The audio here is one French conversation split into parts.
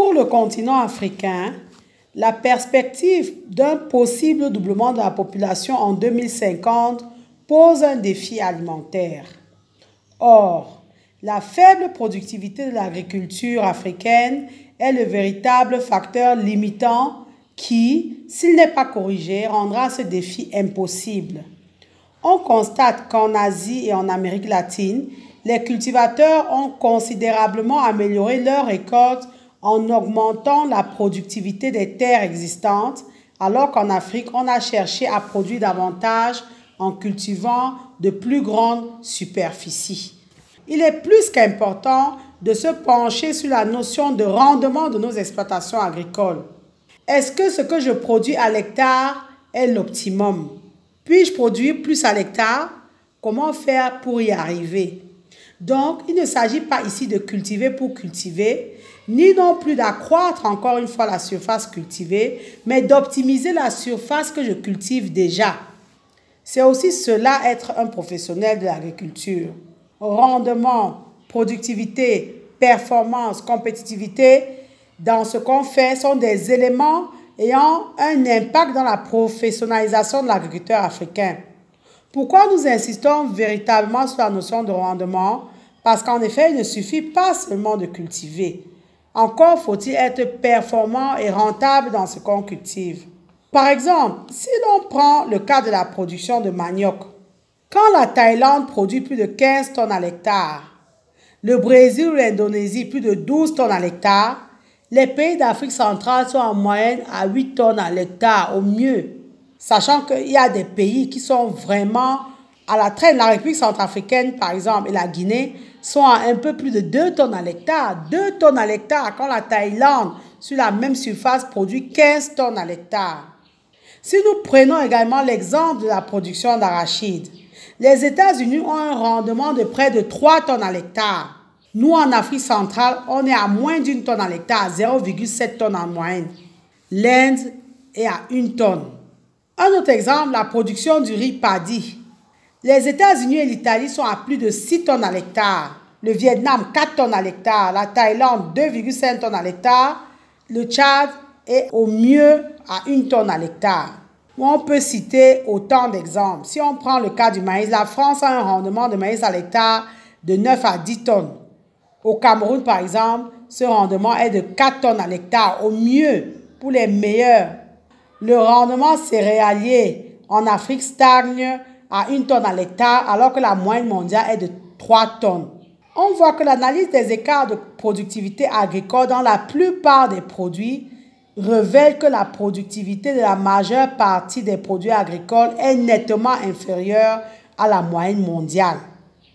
Pour le continent africain, la perspective d'un possible doublement de la population en 2050 pose un défi alimentaire. Or, la faible productivité de l'agriculture africaine est le véritable facteur limitant qui, s'il n'est pas corrigé, rendra ce défi impossible. On constate qu'en Asie et en Amérique latine, les cultivateurs ont considérablement amélioré leurs récoltes en augmentant la productivité des terres existantes, alors qu'en Afrique, on a cherché à produire davantage en cultivant de plus grandes superficies. Il est plus qu'important de se pencher sur la notion de rendement de nos exploitations agricoles. Est-ce que ce que je produis à l'hectare est l'optimum? Puis-je produire plus à l'hectare? Comment faire pour y arriver? Donc, il ne s'agit pas ici de cultiver pour cultiver, ni non plus d'accroître encore une fois la surface cultivée, mais d'optimiser la surface que je cultive déjà. C'est aussi cela être un professionnel de l'agriculture. Rendement, productivité, performance, compétitivité, dans ce qu'on fait, sont des éléments ayant un impact dans la professionnalisation de l'agriculteur africain. Pourquoi nous insistons véritablement sur la notion de rendement? Parce qu'en effet, il ne suffit pas seulement de cultiver. Encore faut-il être performant et rentable dans ce qu'on cultive. Par exemple, si l'on prend le cas de la production de manioc, quand la Thaïlande produit plus de 15 tonnes à l'hectare, le Brésil ou l'Indonésie plus de 12 tonnes à l'hectare, les pays d'Afrique centrale sont en moyenne à 8 tonnes à l'hectare au mieux. Sachant qu'il y a des pays qui sont vraiment à la traîne. La République centrafricaine, par exemple, et la Guinée sont à un peu plus de 2 tonnes à l'hectare. 2 tonnes à l'hectare quand la Thaïlande, sur la même surface, produit 15 tonnes à l'hectare. Si nous prenons également l'exemple de la production d'arachide, les États-Unis ont un rendement de près de 3 tonnes à l'hectare. Nous, en Afrique centrale, on est à moins d'1 tonne à l'hectare, 0,7 tonnes en moyenne. L'Inde est à 1 tonne. Un autre exemple, la production du riz paddy. Les États-Unis et l'Italie sont à plus de 6 tonnes à l'hectare. Le Vietnam, 4 tonnes à l'hectare. La Thaïlande, 2,5 tonnes à l'hectare. Le Tchad est au mieux à 1 tonne à l'hectare. On peut citer autant d'exemples. Si on prend le cas du maïs, la France a un rendement de maïs à l'hectare de 9 à 10 tonnes. Au Cameroun, par exemple, ce rendement est de 4 tonnes à l'hectare, au mieux pour les meilleurs. Le rendement céréalier en Afrique stagne à 1 tonne à l'hectare, alors que la moyenne mondiale est de 3 tonnes. On voit que l'analyse des écarts de productivité agricole dans la plupart des produits révèle que la productivité de la majeure partie des produits agricoles est nettement inférieure à la moyenne mondiale.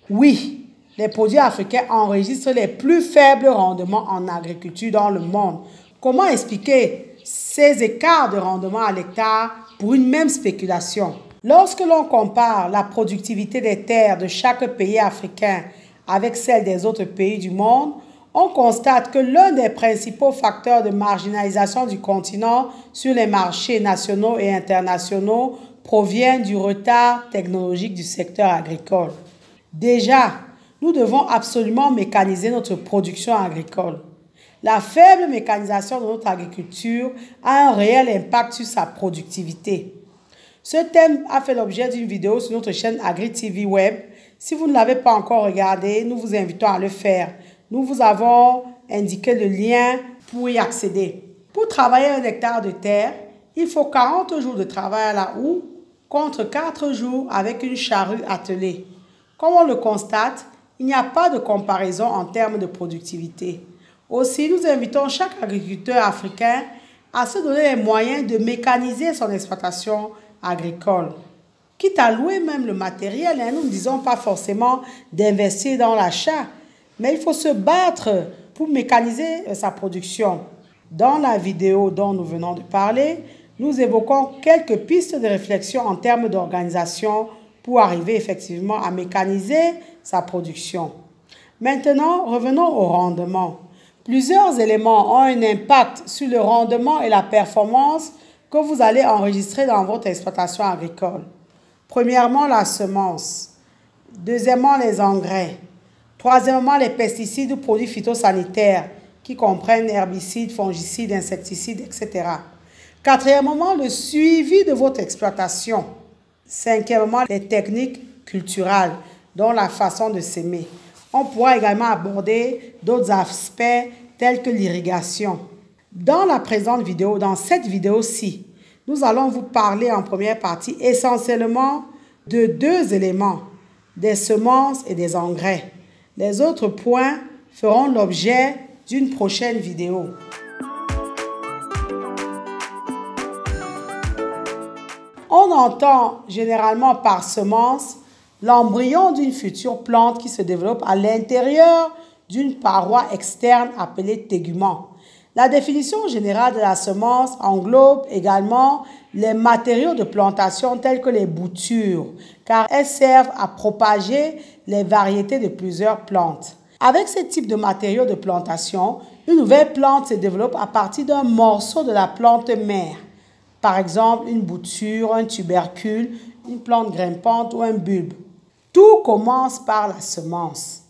Oui, les produits africains enregistrent les plus faibles rendements en agriculture dans le monde. Comment expliquer ces écarts de rendement à l'hectare pour une même spéculation? Lorsque l'on compare la productivité des terres de chaque pays africain avec celle des autres pays du monde, on constate que l'un des principaux facteurs de marginalisation du continent sur les marchés nationaux et internationaux provient du retard technologique du secteur agricole. Déjà, nous devons absolument mécaniser notre production agricole. La faible mécanisation de notre agriculture a un réel impact sur sa productivité. Ce thème a fait l'objet d'une vidéo sur notre chaîne Agri TV Web. Si vous ne l'avez pas encore regardé, nous vous invitons à le faire. Nous vous avons indiqué le lien pour y accéder. Pour travailler un hectare de terre, il faut 40 jours de travail à la houe contre 4 jours avec une charrue attelée. Comme on le constate, il n'y a pas de comparaison en termes de productivité. Aussi, nous invitons chaque agriculteur africain à se donner les moyens de mécaniser son exploitation agricole. Quitte à louer même le matériel, nous ne disons pas forcément d'investir dans l'achat, mais il faut se battre pour mécaniser sa production. Dans la vidéo dont nous venons de parler, nous évoquons quelques pistes de réflexion en termes d'organisation pour arriver effectivement à mécaniser sa production. Maintenant, revenons au rendement. Plusieurs éléments ont un impact sur le rendement et la performance que vous allez enregistrer dans votre exploitation agricole. Premièrement, la semence. Deuxièmement, les engrais. Troisièmement, les pesticides ou produits phytosanitaires qui comprennent herbicides, fongicides, insecticides, etc. Quatrièmement, le suivi de votre exploitation. Cinquièmement, les techniques culturales, dont la façon de s'aimer. On pourra également aborder d'autres aspects tels que l'irrigation. Dans la présente vidéo, dans cette vidéo-ci, nous allons vous parler en première partie essentiellement de deux éléments, des semences et des engrais. Les autres points feront l'objet d'une prochaine vidéo. On entend généralement par semence l'embryon d'une future plante qui se développe à l'intérieur d'une paroi externe appelée tégument. La définition générale de la semence englobe également les matériaux de plantation tels que les boutures, car elles servent à propager les variétés de plusieurs plantes. Avec ce type de matériaux de plantation, une nouvelle plante se développe à partir d'un morceau de la plante mère. Par exemple, une bouture, un tubercule, une plante grimpante ou un bulbe. Tout commence par la semence.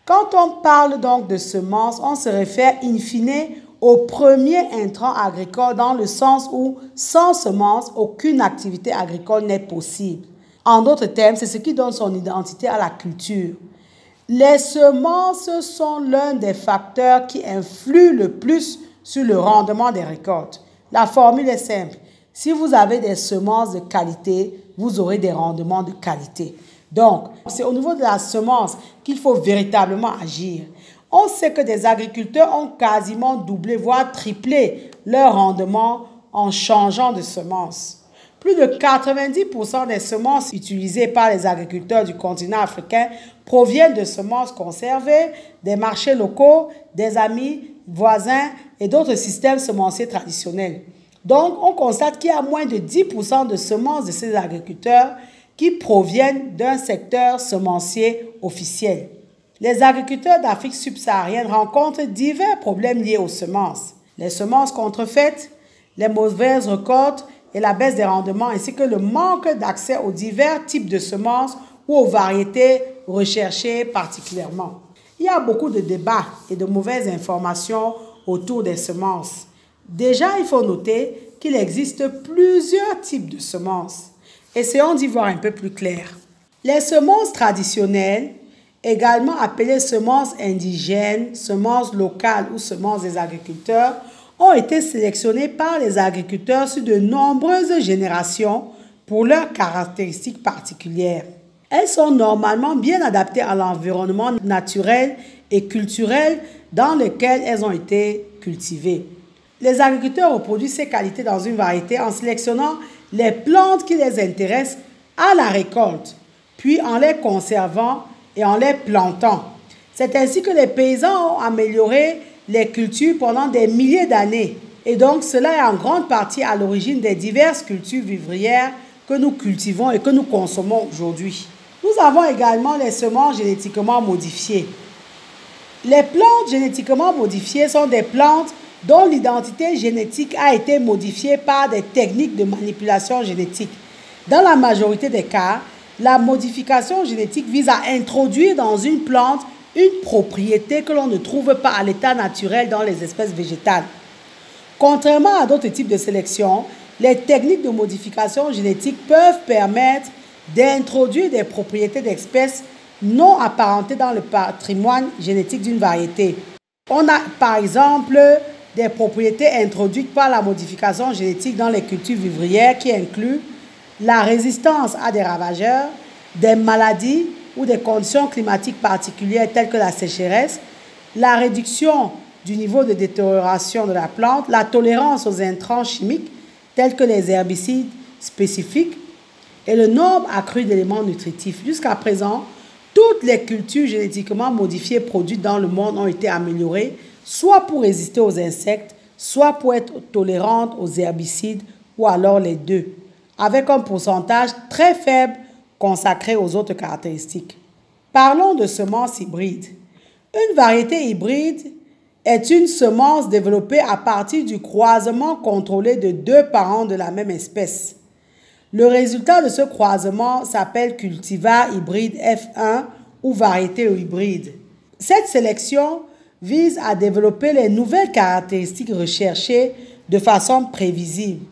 Quand on parle donc de semence, on se réfère in fine au premier intrant agricole dans le sens où sans semence, aucune activité agricole n'est possible. En d'autres termes, c'est ce qui donne son identité à la culture. Les semences sont l'un des facteurs qui influent le plus sur le rendement des récoltes. La formule est simple. Si vous avez des semences de qualité, vous aurez des rendements de qualité. Donc, c'est au niveau de la semence qu'il faut véritablement agir. On sait que des agriculteurs ont quasiment doublé, voire triplé leur rendement en changeant de semence. Plus de 90% des semences utilisées par les agriculteurs du continent africain proviennent de semences conservées, des marchés locaux, des amis, voisins et d'autres systèmes semenciers traditionnels. Donc, on constate qu'il y a moins de 10% de semences de ces agriculteurs qui proviennent d'un secteur semencier officiel. Les agriculteurs d'Afrique subsaharienne rencontrent divers problèmes liés aux semences. Les semences contrefaites, les mauvaises récoltes et la baisse des rendements, ainsi que le manque d'accès aux divers types de semences ou aux variétés recherchées particulièrement. Il y a beaucoup de débats et de mauvaises informations autour des semences. Déjà, il faut noter qu'il existe plusieurs types de semences. Essayons d'y voir un peu plus clair. Les semences traditionnelles, également appelées semences indigènes, semences locales ou semences des agriculteurs, ont été sélectionnées par les agriculteurs sur de nombreuses générations pour leurs caractéristiques particulières. Elles sont normalement bien adaptées à l'environnement naturel et culturel dans lequel elles ont été cultivées. Les agriculteurs reproduisent ces qualités dans une variété en sélectionnant les plantes qui les intéressent à la récolte, puis en les conservant et en les plantant. C'est ainsi que les paysans ont amélioré les cultures pendant des milliers d'années. Et donc, cela est en grande partie à l'origine des diverses cultures vivrières que nous cultivons et que nous consommons aujourd'hui. Nous avons également les semences génétiquement modifiées. Les plantes génétiquement modifiées sont des plantes dont l'identité génétique a été modifiée par des techniques de manipulation génétique. Dans la majorité des cas, la modification génétique vise à introduire dans une plante une propriété que l'on ne trouve pas à l'état naturel dans les espèces végétales. Contrairement à d'autres types de sélection, les techniques de modification génétique peuvent permettre d'introduire des propriétés d'espèces non apparentées dans le patrimoine génétique d'une variété. On a par exemple des propriétés introduites par la modification génétique dans les cultures vivrières qui incluent la résistance à des ravageurs, des maladies ou des conditions climatiques particulières telles que la sécheresse, la réduction du niveau de détérioration de la plante, la tolérance aux intrants chimiques tels que les herbicides spécifiques et le nombre accru d'éléments nutritifs. Jusqu'à présent, toutes les cultures génétiquement modifiées produites dans le monde ont été améliorées, soit pour résister aux insectes, soit pour être tolérantes aux herbicides, ou alors les deux, avec un pourcentage très faible consacré aux autres caractéristiques. Parlons de semences hybrides. Une variété hybride est une semence développée à partir du croisement contrôlé de deux parents de la même espèce. Le résultat de ce croisement s'appelle cultivar hybride F1 ou variété hybride. Cette sélection vise à développer les nouvelles caractéristiques recherchées de façon prévisible.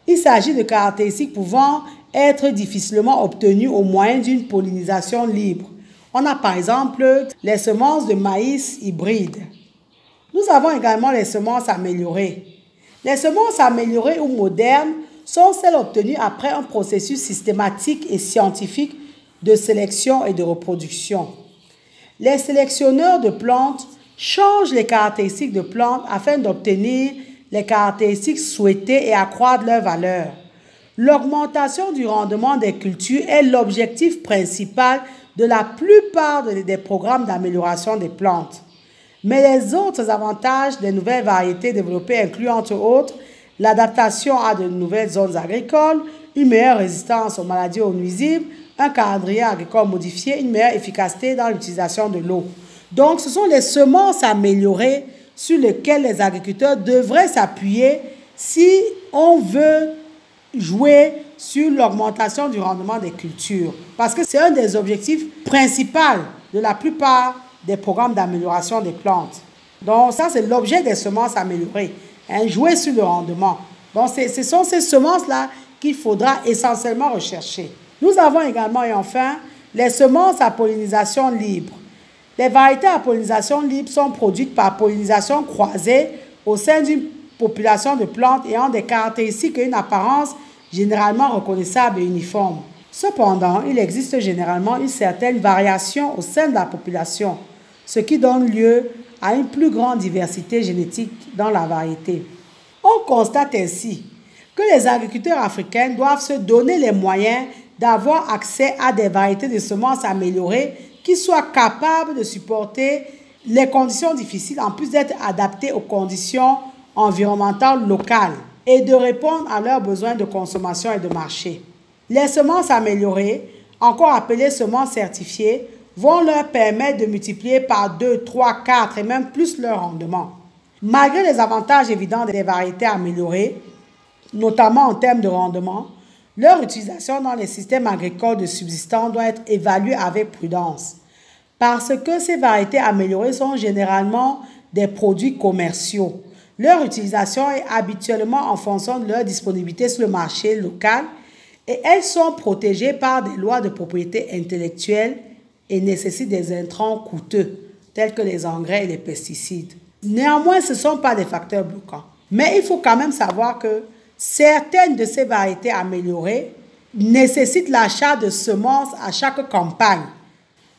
Il s'agit de caractéristiques pouvant être difficilement obtenues au moyen d'une pollinisation libre. On a par exemple les semences de maïs hybrides. Nous avons également les semences améliorées. Les semences améliorées ou modernes sont celles obtenues après un processus systématique et scientifique de sélection et de reproduction. Les sélectionneurs de plantes changent les caractéristiques de plantes afin d'obtenir les caractéristiques souhaitées et accroître leur valeur. L'augmentation du rendement des cultures est l'objectif principal de la plupart des programmes d'amélioration des plantes. Mais les autres avantages des nouvelles variétés développées incluent entre autres l'adaptation à de nouvelles zones agricoles, une meilleure résistance aux maladies ou aux nuisibles, un calendrier agricole modifié, une meilleure efficacité dans l'utilisation de l'eau. Donc, ce sont les semences améliorées sur lesquelles les agriculteurs devraient s'appuyer si on veut jouer sur l'augmentation du rendement des cultures. Parce que c'est un des objectifs principaux de la plupart des programmes d'amélioration des plantes. Donc, ça, c'est l'objet des semences améliorées, hein, jouer sur le rendement. Donc, ce sont ces semences-là qu'il faudra essentiellement rechercher. Nous avons également, et enfin, les semences à pollinisation libre. Les variétés à pollinisation libre sont produites par pollinisation croisée au sein d'une population de plantes ayant des caractéristiques et une apparence généralement reconnaissable et uniforme. Cependant, il existe généralement une certaine variation au sein de la population, ce qui donne lieu à une plus grande diversité génétique dans la variété. On constate ainsi que les agriculteurs africains doivent se donner les moyens d'avoir accès à des variétés de semences améliorées qui soient capables de supporter les conditions difficiles en plus d'être adaptées aux conditions environnementales locales et de répondre à leurs besoins de consommation et de marché. Les semences améliorées, encore appelées semences certifiées, vont leur permettre de multiplier par 2, 3, 4 et même plus leur rendement. Malgré les avantages évidents des variétés améliorées, notamment en termes de rendement, leur utilisation dans les systèmes agricoles de subsistance doit être évaluée avec prudence. Parce que ces variétés améliorées sont généralement des produits commerciaux. Leur utilisation est habituellement en fonction de leur disponibilité sur le marché local et elles sont protégées par des lois de propriété intellectuelle et nécessitent des intrants coûteux, tels que les engrais et les pesticides. Néanmoins, ce ne sont pas des facteurs bloquants. Mais il faut quand même savoir que certaines de ces variétés améliorées nécessitent l'achat de semences à chaque campagne.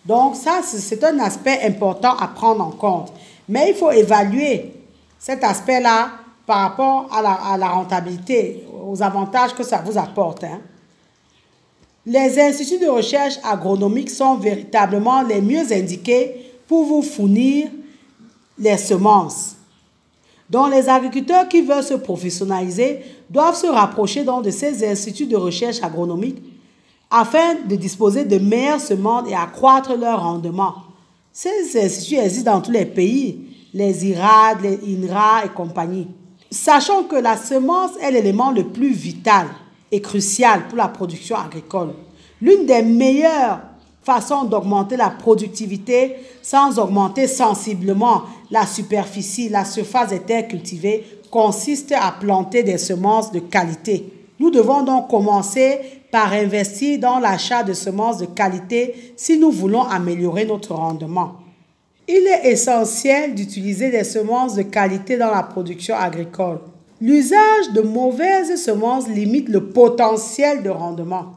Donc ça, c'est un aspect important à prendre en compte. Mais il faut évaluer cet aspect-là par rapport à la rentabilité, aux avantages que ça vous apporte, hein. Les instituts de recherche agronomique sont véritablement les mieux indiqués pour vous fournir les semences. Donc, les agriculteurs qui veulent se professionnaliser doivent se rapprocher donc de ces instituts de recherche agronomique afin de disposer de meilleures semences et accroître leur rendement. Ces instituts existent dans tous les pays, les IRAD, les INRA et compagnie. Sachant que la semence est l'élément le plus vital et crucial pour la production agricole. L'une des meilleures façons d'augmenter la productivité sans augmenter sensiblement la superficie, la surface des terres cultivées, consiste à planter des semences de qualité. Nous devons donc commencer par investir dans l'achat de semences de qualité si nous voulons améliorer notre rendement. Il est essentiel d'utiliser des semences de qualité dans la production agricole. L'usage de mauvaises semences limite le potentiel de rendement,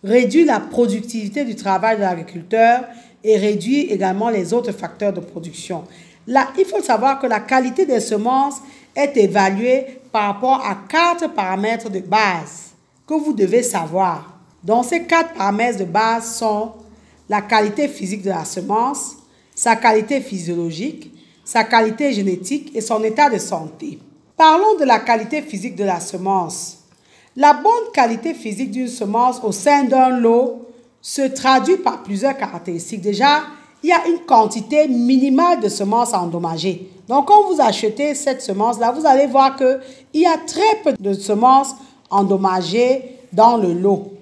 réduit la productivité du travail de l'agriculteur et réduit également les autres facteurs de production. Là, il faut savoir que la qualité des semences est évaluée par rapport à 4 paramètres de base que vous devez savoir. Donc, ces 4 paramètres de base sont la qualité physique de la semence, sa qualité physiologique, sa qualité génétique et son état de santé. Parlons de la qualité physique de la semence. La bonne qualité physique d'une semence au sein d'un lot se traduit par plusieurs caractéristiques. Déjà, il y a une quantité minimale de semences endommagées. Donc, quand vous achetez cette semence-là, vous allez voir qu'il y a très peu de semences endommagées dans le lot.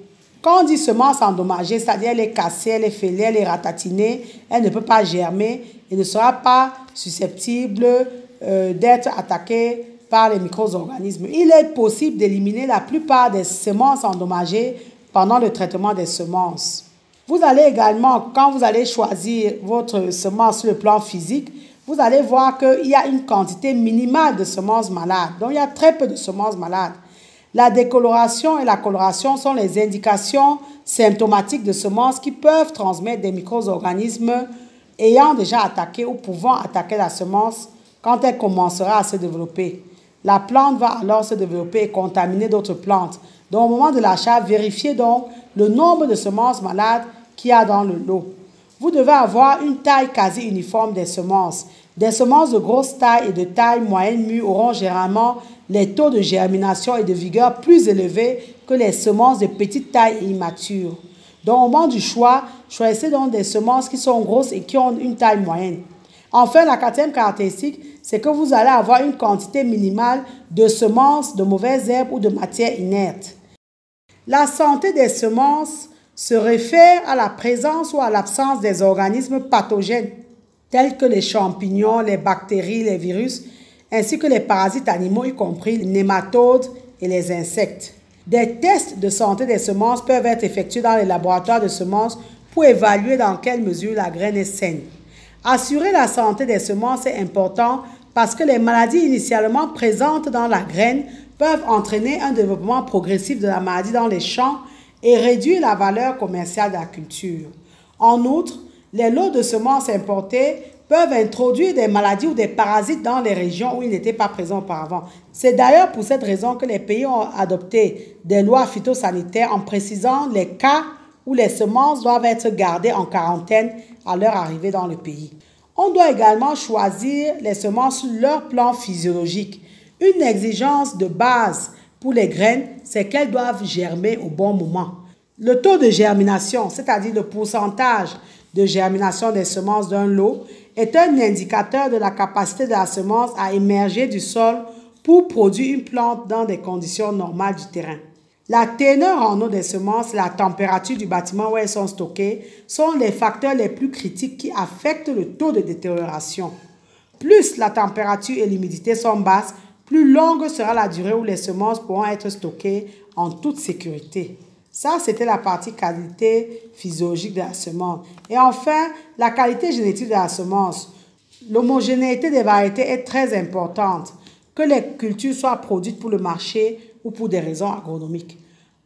Quand on dit semences endommagées, c'est-à-dire elle est cassée, elle est fêlée, elle est ratatinée, elle ne peut pas germer et ne sera pas susceptibles d'être attaqués par les micro-organismes. Il est possible d'éliminer la plupart des semences endommagées pendant le traitement des semences. Vous allez également, quand vous allez choisir votre semence sur le plan physique, vous allez voir qu'il y a une quantité minimale de semences malades. Donc, il y a très peu de semences malades. La décoloration et la coloration sont les indications symptomatiques de semences qui peuvent transmettre des micro-organismes ayant déjà attaqué ou pouvant attaquer la semence quand elle commencera à se développer. La plante va alors se développer et contaminer d'autres plantes. Donc, au moment de l'achat, vérifiez donc le nombre de semences malades qu'il y a dans le lot. Vous devez avoir une taille quasi uniforme des semences. Des semences de grosse taille et de taille moyenne mûre auront généralement les taux de germination et de vigueur plus élevés que les semences de petite taille et immatures. Donc, au moment du choix, choisissez donc des semences qui sont grosses et qui ont une taille moyenne. Enfin, la quatrième caractéristique, c'est que vous allez avoir une quantité minimale de semences, de mauvaises herbes ou de matières inertes. La santé des semences se réfère à la présence ou à l'absence des organismes pathogènes, tels que les champignons, les bactéries, les virus, ainsi que les parasites animaux, y compris les nématodes et les insectes. Des tests de santé des semences peuvent être effectués dans les laboratoires de semences pour évaluer dans quelle mesure la graine est saine. Assurer la santé des semences est important parce que les maladies initialement présentes dans la graine peuvent entraîner un développement progressif de la maladie dans les champs et réduire la valeur commerciale de la culture. En outre, les lots de semences importées peuvent introduire des maladies ou des parasites dans les régions où ils n'étaient pas présents auparavant. C'est d'ailleurs pour cette raison que les pays ont adopté des lois phytosanitaires en précisant les cas où les semences doivent être gardées en quarantaine à leur arrivée dans le pays. On doit également choisir les semences sur leur plan physiologique. Une exigence de base pour les graines, c'est qu'elles doivent germer au bon moment. Le taux de germination, c'est-à-dire le pourcentage de germination des semences d'un lot, est un indicateur de la capacité de la semence à émerger du sol pour produire une plante dans des conditions normales du terrain. La teneur en eau des semences et la température du bâtiment où elles sont stockées sont les facteurs les plus critiques qui affectent le taux de détérioration. Plus la température et l'humidité sont basses, plus longue sera la durée où les semences pourront être stockées en toute sécurité. Ça, c'était la partie qualité physiologique de la semence. Et enfin, la qualité génétique de la semence. L'homogénéité des variétés est très importante. Que les cultures soient produites pour le marché ou pour des raisons agronomiques.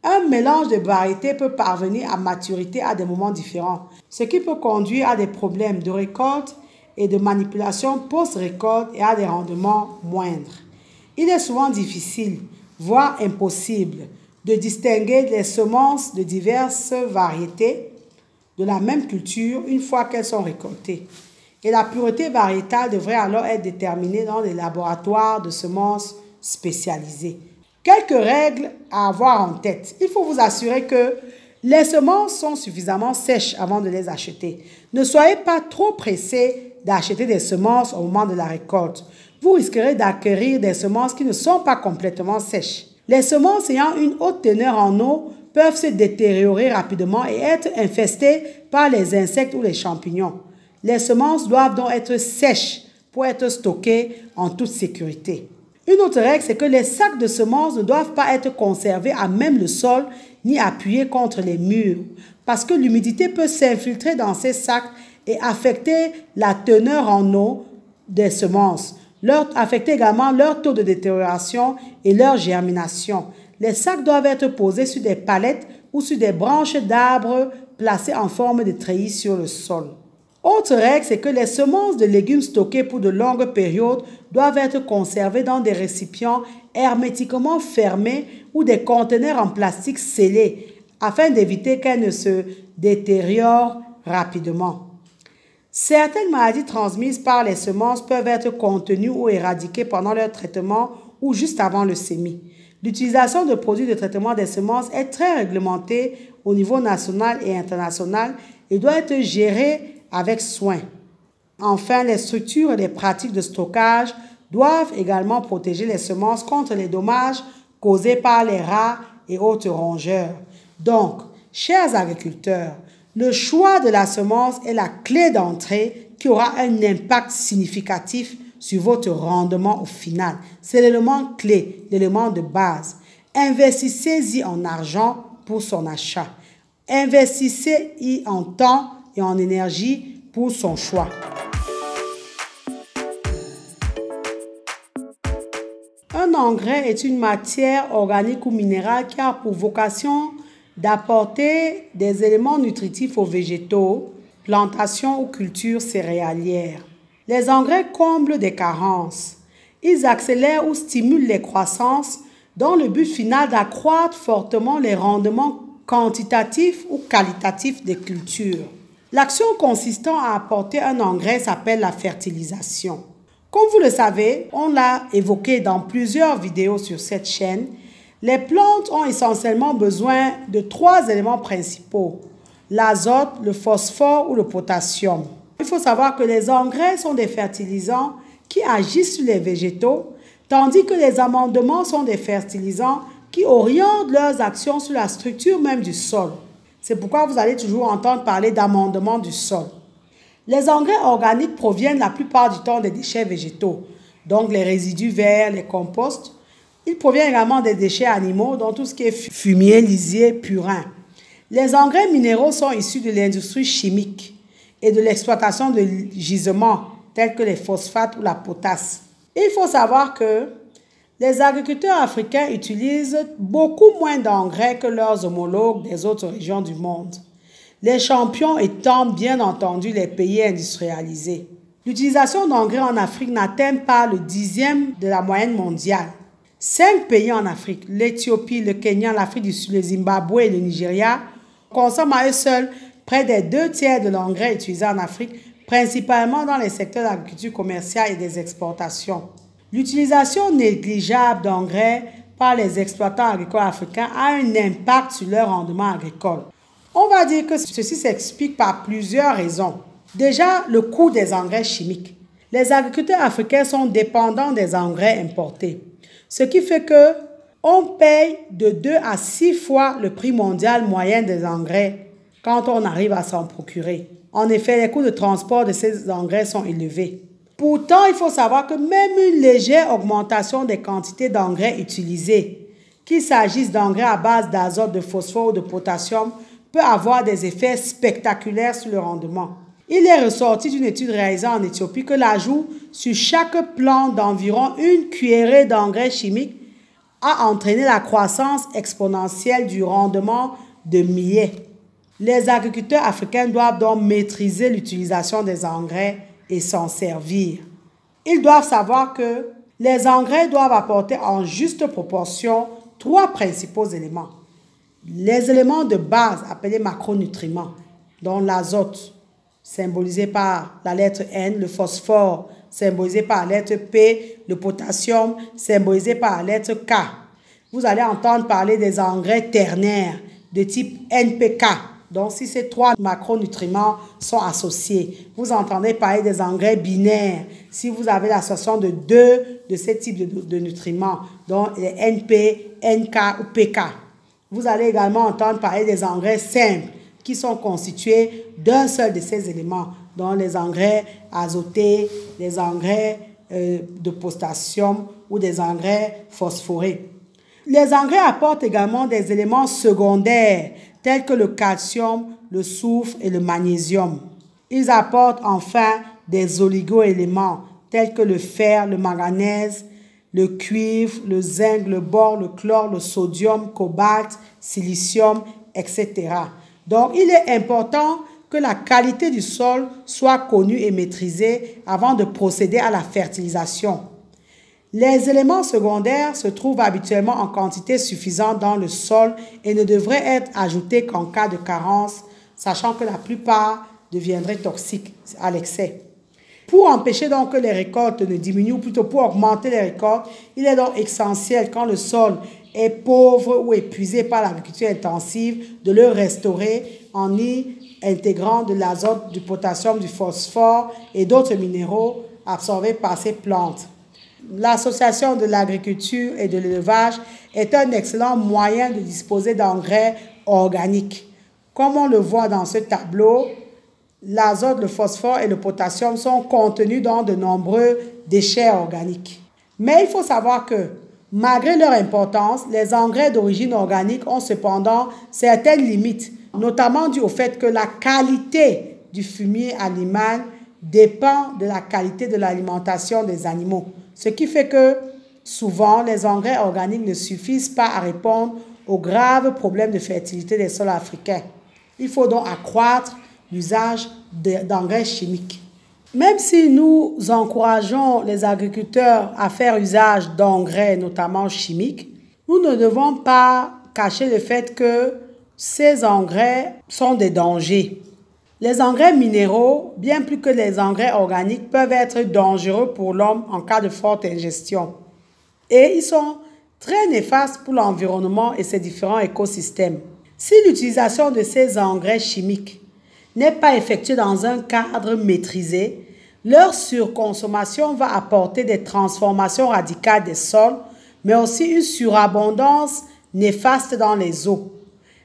Un mélange de variétés peut parvenir à maturité à des moments différents, ce qui peut conduire à des problèmes de récolte et de manipulation post-récolte et à des rendements moindres. Il est souvent difficile, voire impossible, de distinguer les semences de diverses variétés de la même culture une fois qu'elles sont récoltées. Et la pureté variétale devrait alors être déterminée dans des laboratoires de semences spécialisés. Quelques règles à avoir en tête. Il faut vous assurer que les semences sont suffisamment sèches avant de les acheter. Ne soyez pas trop pressé d'acheter des semences au moment de la récolte. Vous risquerez d'acquérir des semences qui ne sont pas complètement sèches. Les semences ayant une haute teneur en eau peuvent se détériorer rapidement et être infestées par les insectes ou les champignons. Les semences doivent donc être sèches pour être stockées en toute sécurité. Une autre règle, c'est que les sacs de semences ne doivent pas être conservés à même le sol ni appuyés contre les murs parce que l'humidité peut s'infiltrer dans ces sacs et affecter la teneur en eau des semences, affecter également leur taux de détérioration et leur germination. Les sacs doivent être posés sur des palettes ou sur des branches d'arbres placées en forme de treillis sur le sol. Autre règle, c'est que les semences de légumes stockées pour de longues périodes doivent être conservées dans des récipients hermétiquement fermés ou des conteneurs en plastique scellés afin d'éviter qu'elles ne se détériorent rapidement. Certaines maladies transmises par les semences peuvent être contenues ou éradiquées pendant leur traitement ou juste avant le semis. L'utilisation de produits de traitement des semences est très réglementée au niveau national et international et doit être gérée avec soin. Enfin, les structures et les pratiques de stockage doivent également protéger les semences contre les dommages causés par les rats et autres rongeurs. Donc, chers agriculteurs, le choix de la semence est la clé d'entrée qui aura un impact significatif sur votre rendement au final. C'est l'élément clé, l'élément de base. Investissez-y en argent pour son achat. Investissez-y en temps et en énergie pour son choix. Un engrais est une matière organique ou minérale qui a pour vocation d'apporter des éléments nutritifs aux végétaux, plantations ou cultures céréalières. Les engrais comblent des carences. Ils accélèrent ou stimulent les croissances dans le but final d'accroître fortement les rendements quantitatifs ou qualitatifs des cultures. L'action consistant à apporter un engrais s'appelle la fertilisation. Comme vous le savez, on l'a évoqué dans plusieurs vidéos sur cette chaîne, les plantes ont essentiellement besoin de 3 éléments principaux, l'azote, le phosphore ou le potassium. Il faut savoir que les engrais sont des fertilisants qui agissent sur les végétaux, tandis que les amendements sont des fertilisants qui orientent leurs actions sur la structure même du sol. C'est pourquoi vous allez toujours entendre parler d'amendement du sol. Les engrais organiques proviennent la plupart du temps des déchets végétaux, donc les résidus verts, les composts. Ils proviennent également des déchets animaux, dont tout ce qui est fumier, lisier, purin. Les engrais minéraux sont issus de l'industrie chimique et de l'exploitation de gisements tels que les phosphates ou la potasse. Il faut savoir que les agriculteurs africains utilisent beaucoup moins d'engrais que leurs homologues des autres régions du monde. Les champions étant bien entendu les pays industrialisés. L'utilisation d'engrais en Afrique n'atteint pas le 10e de la moyenne mondiale. 5 pays en Afrique, l'Éthiopie, le Kenya, l'Afrique du Sud, le Zimbabwe et le Nigeria, consomment à eux seuls près des 2/3 de l'engrais utilisé en Afrique, principalement dans les secteurs de l'agriculture commerciale et des exportations. L'utilisation négligeable d'engrais par les exploitants agricoles africains a un impact sur leur rendement agricole. On va dire que ceci s'explique par plusieurs raisons. Déjà, le coût des engrais chimiques. Les agriculteurs africains sont dépendants des engrais importés, ce qui fait que on paye de 2 à 6 fois le prix mondial moyen des engrais quand on arrive à s'en procurer. En effet, les coûts de transport de ces engrais sont élevés. Pourtant, il faut savoir que même une légère augmentation des quantités d'engrais utilisés, qu'il s'agisse d'engrais à base d'azote, de phosphore ou de potassium, peut avoir des effets spectaculaires sur le rendement. Il est ressorti d'une étude réalisée en Éthiopie que l'ajout sur chaque plante d'environ 1 cuillerée d'engrais chimiques a entraîné la croissance exponentielle du rendement de millet. Les agriculteurs africains doivent donc maîtriser l'utilisation des engrais et s'en servir. Ils doivent savoir que les engrais doivent apporter en juste proportion 3 principaux éléments. Les éléments de base appelés macronutriments, dont l'azote, symbolisé par la lettre N, le phosphore, symbolisé par la lettre P, le potassium, symbolisé par la lettre K. Vous allez entendre parler des engrais ternaires de type NPK. Donc, si ces 3 macronutriments sont associés, vous entendez parler des engrais binaires. Si vous avez l'association de 2 de ces types de nutriments, donc les NP, NK ou PK. Vous allez également entendre parler des engrais simples qui sont constitués d'un seul de ces éléments, dont les engrais azotés, les engrais de potassium ou des engrais phosphorés. Les engrais apportent également des éléments secondaires tels que le calcium, le soufre et le magnésium. Ils apportent enfin des oligo-éléments tels que le fer, le manganèse, le cuivre, le zinc, le bore, le chlore, le sodium, cobalt, silicium, etc. Donc, il est important que la qualité du sol soit connue et maîtrisée avant de procéder à la fertilisation. Les éléments secondaires se trouvent habituellement en quantité suffisante dans le sol et ne devraient être ajoutés qu'en cas de carence, sachant que la plupart deviendraient toxiques à l'excès. Pour empêcher donc que les récoltes ne diminuent, ou plutôt pour augmenter les récoltes, il est donc essentiel quand le sol est pauvre ou épuisé par l'agriculture intensive de le restaurer en y intégrant de l'azote, du potassium, du phosphore et d'autres minéraux absorbés par ces plantes. L'association de l'agriculture et de l'élevage est un excellent moyen de disposer d'engrais organiques. Comme on le voit dans ce tableau, l'azote, le phosphore et le potassium sont contenus dans de nombreux déchets organiques. Mais il faut savoir que, malgré leur importance, les engrais d'origine organique ont cependant certaines limites, notamment dû au fait que la qualité du fumier animal dépend de la qualité de l'alimentation des animaux. Ce qui fait que souvent, les engrais organiques ne suffisent pas à répondre aux graves problèmes de fertilité des sols africains. Il faut donc accroître l'usage d'engrais chimiques. Même si nous encourageons les agriculteurs à faire usage d'engrais, notamment chimiques, nous ne devons pas cacher le fait que ces engrais sont des dangers. Les engrais minéraux, bien plus que les engrais organiques, peuvent être dangereux pour l'homme en cas de forte ingestion. Et ils sont très néfastes pour l'environnement et ses différents écosystèmes. Si l'utilisation de ces engrais chimiques n'est pas effectuée dans un cadre maîtrisé, leur surconsommation va apporter des transformations radicales des sols, mais aussi une surabondance néfaste dans les eaux.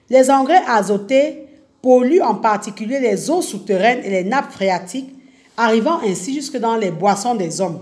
Les engrais azotés polluent en particulier les eaux souterraines et les nappes phréatiques, arrivant ainsi jusque dans les boissons des hommes.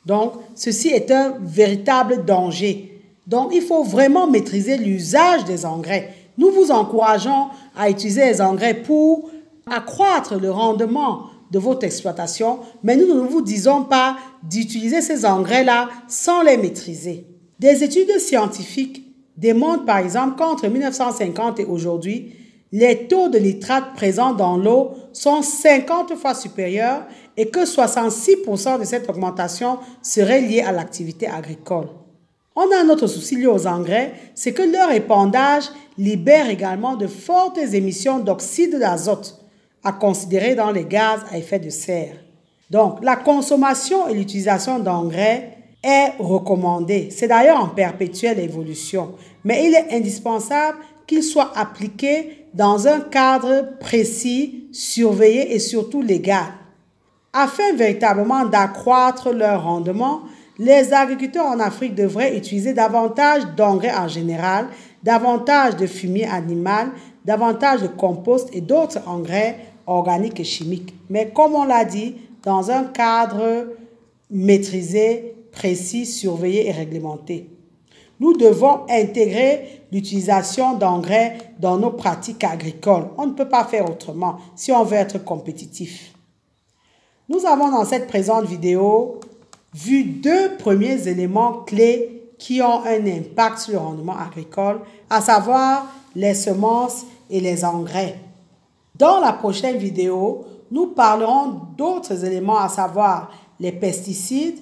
Donc, ceci est un véritable danger. Donc, il faut vraiment maîtriser l'usage des engrais. Nous vous encourageons à utiliser les engrais pour accroître le rendement de votre exploitation, mais nous ne vous disons pas d'utiliser ces engrais-là sans les maîtriser. Des études scientifiques démontrent par exemple qu'entre 1950 et aujourd'hui, les taux de nitrate présents dans l'eau sont 50 fois supérieurs et que 66% de cette augmentation serait liée à l'activité agricole. On a un autre souci lié aux engrais, c'est que leur épandage libère également de fortes émissions d'oxyde d'azote à considérer dans les gaz à effet de serre. Donc, la consommation et l'utilisation d'engrais est recommandée. C'est d'ailleurs en perpétuelle évolution, mais il est indispensable qu'ils soient appliqués dans un cadre précis, surveillé et surtout légal. Afin véritablement d'accroître leur rendement, les agriculteurs en Afrique devraient utiliser davantage d'engrais en général, davantage de fumier animal, davantage de compost et d'autres engrais organiques et chimiques. Mais comme on l'a dit, dans un cadre maîtrisé, précis, surveillé et réglementé. Nous devons intégrer l'utilisation d'engrais dans nos pratiques agricoles. On ne peut pas faire autrement si on veut être compétitif. Nous avons dans cette présente vidéo vu deux premiers éléments clés qui ont un impact sur le rendement agricole, à savoir les semences et les engrais. Dans la prochaine vidéo, nous parlerons d'autres éléments, à savoir les pesticides,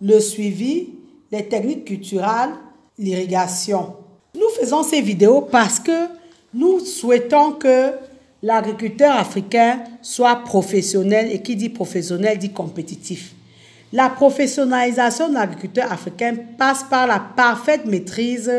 le suivi, les techniques culturales, l'irrigation. Nous faisons ces vidéos parce que nous souhaitons que l'agriculteur africain soit professionnel, et qui dit professionnel dit compétitif. La professionnalisation de l'agriculteur africain passe par la parfaite maîtrise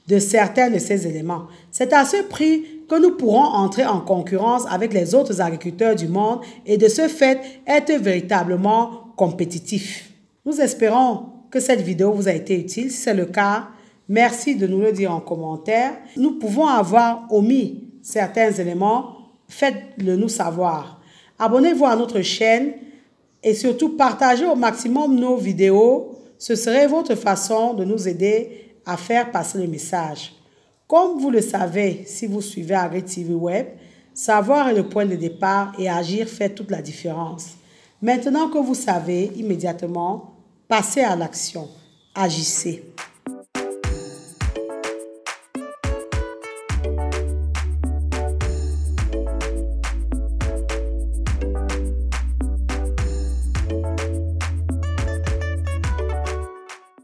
de certains de ces éléments. C'est à ce prix que nous pourrons entrer en concurrence avec les autres agriculteurs du monde et de ce fait être véritablement compétitifs. Nous espérons que cette vidéo vous a été utile. Si c'est le cas, merci de nous le dire en commentaire. Nous pouvons avoir omis certains éléments. Faites-le nous savoir. Abonnez-vous à notre chaîne et surtout partagez au maximum nos vidéos. Ce serait votre façon de nous aider à faire passer le message. Comme vous le savez, si vous suivez AgriTV Web, savoir est le point de départ et agir fait toute la différence. Maintenant que vous savez, immédiatement, passez à l'action. Agissez.